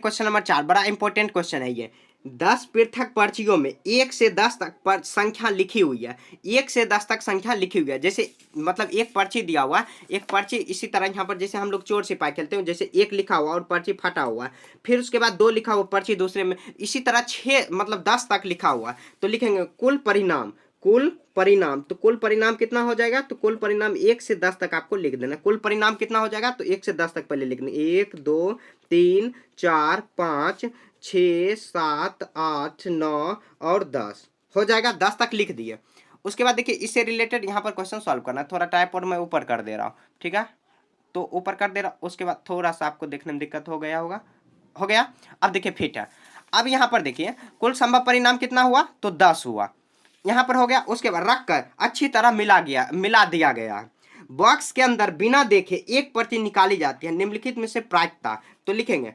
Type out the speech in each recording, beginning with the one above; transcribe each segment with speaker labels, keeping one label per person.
Speaker 1: Question number 4 बड़ा important question है ये। 10 पृथक पर्चियों में 1 से 10 तक पर संख्या लिखी हुई है। 1 से 10 तक संख्या लिखी हुई है। जैसे मतलब एक पर्ची दिया हुआ है, एक पर्ची इसी तरह यहाँ पर जैसे हम लोग चोर सिपाही खेलते हैं, जैसे 1 लिखा हुआ और पर्ची फटा हुआ है, फिर उसके बाद 2 लिखा हुआ पर्ची दूसरे में, इसी तरह 6 मतलब 10 तक लिखा हुआ है। तो लिखेंगे कुल परिणाम, कुल परिणाम। तो कुल परिणाम कितना हो जाएगा? तो कुल परिणाम 1 से 10 तक आपको लिख देना। कुल परिणाम कितना हो जाएगा? तो 1 से 10 तक पहले लिखना। 1 2 3 4 5 6 7 8 9 और 10 हो जाएगा। 10 तक लिख दिए। उसके बाद देखिए इससे रिलेटेड यहाँ पर क्वेश्चन सॉल्व करना है। थोड़ा टाइप और मैं ऊपर कर दे रहा हूँ, ठीक है? तो ऊपर कर दे रहा हूँ। उसके बाद थोड़ा सा आपको देखने में दिक्कत हो गया होगा, हो गया। अब देखिए फिट है। अब यहाँ पर देखिए कुल संभव परिणाम कितना हुआ? तो 10 हुआ। यहाँ पर हो गया। उसके बाद रख कर अच्छी तरह मिला दिया गया। बॉक्स के अंदर बिना देखे एक पर्ची निकाली जाती है, निम्नलिखित में से प्रायिकता। तो लिखेंगे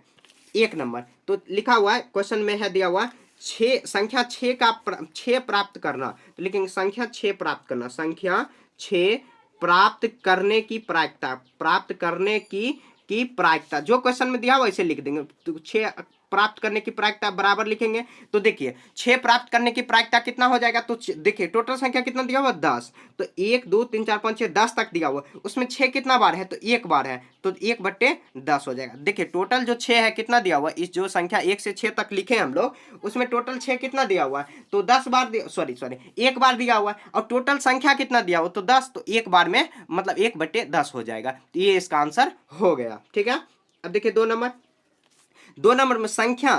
Speaker 1: 1 नंबर। तो लिखा हुआ है क्वेश्चन में है दिया हुआ 6 संख्या 6 प्राप्त करना। तो लिखेंगे संख्या 6 प्राप्त करना। संख्या 6 प्राप्त करने की प्रायिकता, प्राप्त करने की प्रायिकता जो क्वेश्चन में दिया हुआ इसे लिख देंगे। तो 6 प्राप्त करने की प्रायिकता बराबर लिखेंगे। तो देखिए 6 प्राप्त करने की प्रायिकता कितना हो जाएगा? तो देखिए टोटल संख्या कितना दिया हुआ? 10। तो 1 2 3 4 5 6 10 तक दिया हुआ, उसमें 6 कितना बार है? तो 1 बार है, तो 1/10 हो जाएगा। देखिए टोटल जो 6 है कितना दिया हुआ? इस जो संख्या 1 से 6 तक लिखे हम लोग, उसमें टोटल 6 कितना दिया हुआ है? तो 10 बार सॉरी 1 बार दिया हुआ है। और टोटल संख्या कितना दिया हुआ? तो 10। तो 1 बार में मतलब 1/10 हो जाएगा। तो ये इसका आंसर हो गया, ठीक है? अब देखिए 2 नंबर में संख्या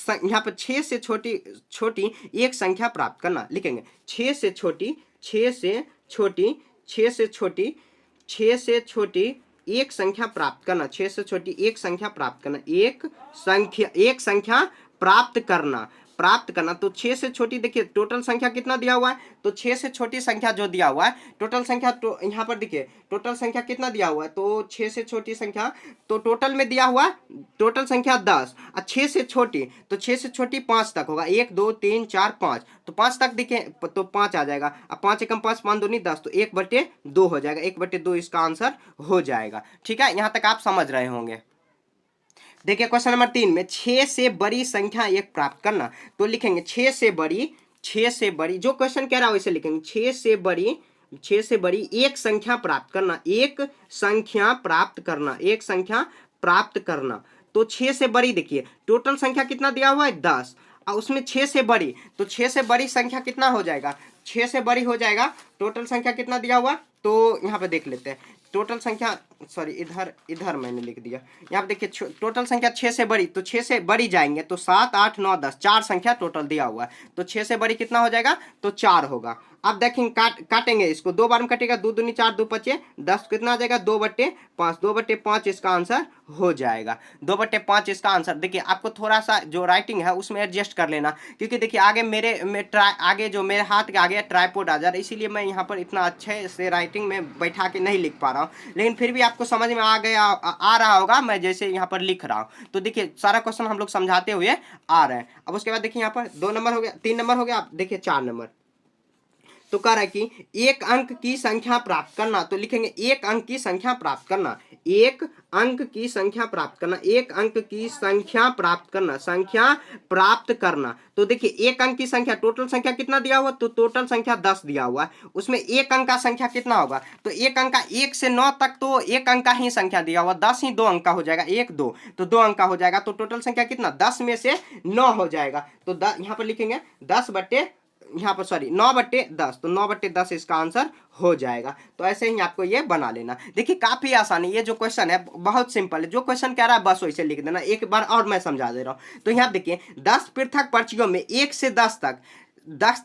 Speaker 1: यहाँ पर 6 से छोटी एक संख्या प्राप्त करना। लिखेंगे 6 से छोटी एक संख्या प्राप्त करना। 6 से छोटी एक संख्या प्राप्त करना। एक संख्या प्राप्त करना। तो 6 से छोटी देखिए टोटल संख्या कितना दिया हुआ है? तो 6 से छोटी संख्या जो दिया हुआ है टोटल संख्या, तो यहाँ पर देखिए टोटल संख्या कितना दिया हुआ है? तो 6 से छोटी संख्या तो टोटल में दिया हुआ टोटल संख्या 10। 6 से छोटी, तो 6 से छोटी 5 तक होगा। 1 2 3 4 5, तो 5 तक दिखे तो 5 आ जाएगा। अब 5 एकम 5 5 दूनी 10, तो 1/2 हो जाएगा। 1/2 इसका आंसर हो जाएगा, ठीक है? यहाँ तक आप समझ रहे होंगे। देखिए क्वेश्चन नंबर 3 में 6 से बड़ी संख्या एक प्राप्त करना। तो लिखेंगे 6 से बड़ी जो क्वेश्चन कह रहा है वैसे लिखेंगे। 6 से बड़ी एक संख्या प्राप्त करना। एक संख्या प्राप्त करना। तो 6 से बड़ी देखिए टोटल संख्या कितना दिया हुआ है? 10। और उसमें 6 से बड़ी, तो 6 से बड़ी संख्या कितना हो जाएगा? 6 से बड़ी हो जाएगा। टोटल संख्या कितना दिया हुआ? तो यहाँ पे देख लेते हैं टोटल संख्या, सॉरी इधर मैंने लिख दिया। यहाँ पे देखिए टोटल संख्या 6 से बड़ी, तो 6 से बड़ी जाएंगे तो 7 8 9 10, 4 संख्या टोटल दिया हुआ है। तो 6 से बड़ी कितना हो जाएगा? तो 4 होगा। अब देखेंगे काटेंगे इसको, 2 बार में कटेगा। 2 दूनी 4, 2 पचे 10, कितना आ जाएगा? 2/5। 2/5 इसका आंसर हो जाएगा। 2/5 इसका आंसर। देखिए आपको थोड़ा सा जो राइटिंग है उसमें एडजस्ट कर लेना, क्योंकि देखिए आगे आगे जो मेरे हाथ के आगे ट्राइपॉड आ जा रहा है, इसीलिए मैं यहाँ पर इतना अच्छे से राइटिंग में बैठा के नहीं लिख पा रहा हूँ। लेकिन फिर भी आपको समझ में आ रहा होगा मैं जैसे यहाँ पर लिख रहा हूँ। तो देखिए सारा क्वेश्चन हम लोग समझाते हुए आ रहे हैं। अब उसके बाद देखिए यहाँ पर 2 नंबर हो गया, 3 नंबर हो गया। अब देखिए 4 नंबर तो कह रहा है कि एक अंक की संख्या प्राप्त करना। तो लिखेंगे एक अंक की संख्या प्राप्त करना। एक अंक की संख्या प्राप्त करना। एक अंक की संख्या प्राप्त करना। संख्या प्राप्त करना। तो देखिए एक अंक की संख्या, टोटल संख्या कितना दिया हुआ? तो टोटल संख्या 10 दिया हुआ है। उसमें एक अंक का संख्या कितना होगा? तो एक अंक का 1 से 9 तक तो एक अंक का ही संख्या दिया हुआ। 10 ही 2 अंक का हो जाएगा। 1 2, तो 2 अंक का हो जाएगा। तो टोटल संख्या कितना? 10 में से 9 हो जाएगा। तो यहाँ पर लिखेंगे 9/10। तो 9/10 इसका आंसर हो जाएगा। तो ऐसे ही आपको ये बना लेना। देखिए काफी आसानी, ये जो क्वेश्चन है बहुत सिंपल है। जो क्वेश्चन कह रहा है बस वैसे लिख देना। एक बार और मैं समझा दे रहा हूं। तो यहाँ देखिए 10 पृथक पर्चियों में 1 से 10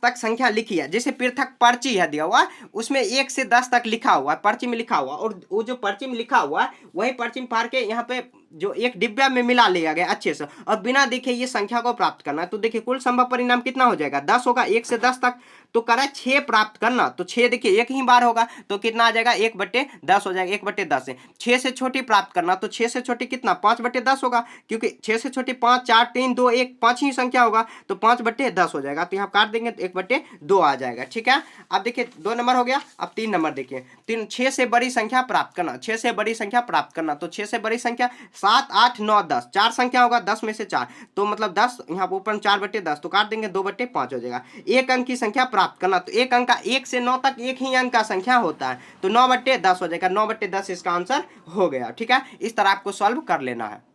Speaker 1: तक संख्या लिखी है। जैसे पृथक पर्ची है दिया हुआ, उसमें 1 से 10 तक लिखा हुआ है, पर्ची में लिखा हुआ, और वो जो पर्ची में लिखा हुआ है वही पर्ची में फाड़ के यहाँ पे जो एक डिब्बा में मिला लिया गया अच्छे से, और बिना देखे ये संख्या को प्राप्त करना है। तो देखिए कुल संभव परिणाम कितना हो जाएगा? 10 होगा। 1 से 10 तक तो करा 6 प्राप्त करना। तो 6 देखिए एक ही बार होगा, तो कितना आ जाएगा? 1/10 हो जाएगा। 1/10 से 6 से छोटी प्राप्त करना। तो 6 से छोटी कितना? 5/10 होगा, क्योंकि 6 से छोटी 5 4 3 2 1 5 ही संख्या होगा। तो 5/10 हो जाएगा। तो यहाँ काट देंगे तो 1/2 आ जाएगा, ठीक है? अब देखिए 2 नंबर हो गया। अब 3 नंबर देखिए। 6 से बड़ी संख्या प्राप्त करना। 6 से बड़ी संख्या प्राप्त करना। तो 6 से बड़ी संख्या 7 8 9 10 चार संख्या होगा, 10 में से 4, तो मतलब 10 यहाँ पर ऊपर 4/10 तो काट देंगे, 2/5 हो जाएगा। एक अंक की संख्या प्राप्त करना, तो एक अंक का 1 से 9 तक एक ही अंक का संख्या होता है, तो 9/10 हो जाएगा, 9/10 इसका आंसर हो गया। ठीक है, इस तरह आपको सॉल्व कर लेना है।